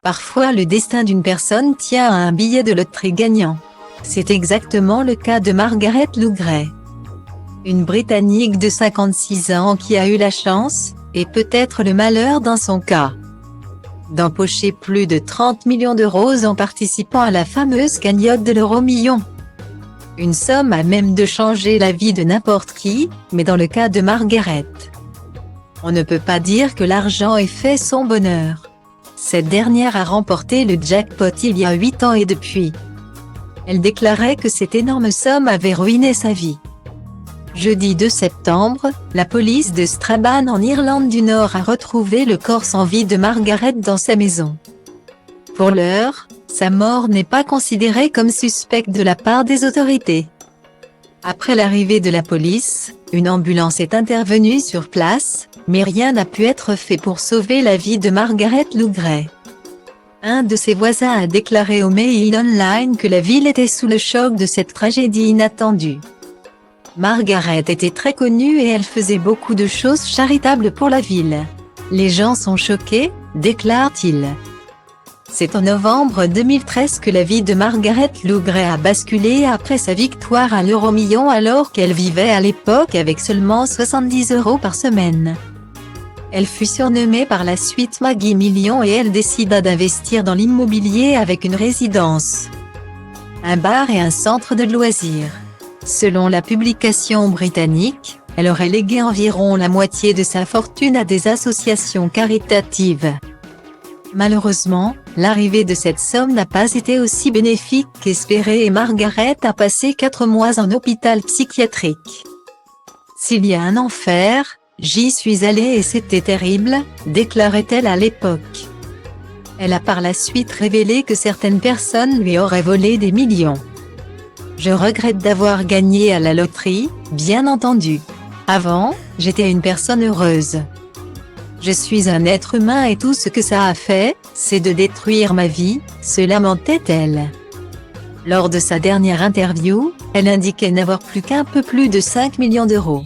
Parfois le destin d'une personne tient à un billet de loterie gagnant. C'est exactement le cas de Margaret Lou Gray. Une Britannique de 56 ans qui a eu la chance, et peut-être le malheur dans son cas, d'empocher plus de 30 millions d'euros en participant à la fameuse cagnotte de l'euro-million. Une somme à même de changer la vie de n'importe qui, mais dans le cas de Margaret, on ne peut pas dire que l'argent ait fait son bonheur. Cette dernière a remporté le jackpot il y a 8 ans et depuis, elle déclarait que cette énorme somme avait ruiné sa vie. Jeudi 2 septembre, la police de Strabane en Irlande du Nord a retrouvé le corps sans vie de Margaret dans sa maison. Pour l'heure, sa mort n'est pas considérée comme suspecte de la part des autorités. Après l'arrivée de la police, une ambulance est intervenue sur place, mais rien n'a pu être fait pour sauver la vie de Margaret Lou Gray. Un de ses voisins a déclaré au Mail Online que la ville était sous le choc de cette tragédie inattendue. Margaret était très connue et elle faisait beaucoup de choses charitables pour la ville. Les gens sont choqués, déclare-t-il. C'est en novembre 2013 que la vie de Margaret Lou Gray a basculé après sa victoire à l'euro-million alors qu'elle vivait à l'époque avec seulement 70 € par semaine. Elle fut surnommée par la suite Maggie Million et elle décida d'investir dans l'immobilier avec une résidence, un bar et un centre de loisirs. Selon la publication britannique, elle aurait légué environ la moitié de sa fortune à des associations caritatives. Malheureusement, l'arrivée de cette somme n'a pas été aussi bénéfique qu'espéré et Margaret a passé 4 mois en hôpital psychiatrique. S'il y a un enfer, j'y suis allée et c'était terrible, déclarait-elle à l'époque. Elle a par la suite révélé que certaines personnes lui auraient volé des millions. Je regrette d'avoir gagné à la loterie, bien entendu. Avant, j'étais une personne heureuse. Je suis un être humain et tout ce que ça a fait, c'est de détruire ma vie, se lamentait-elle. Lors de sa dernière interview, elle indiquait n'avoir plus qu'un peu plus de 5 millions d'euros.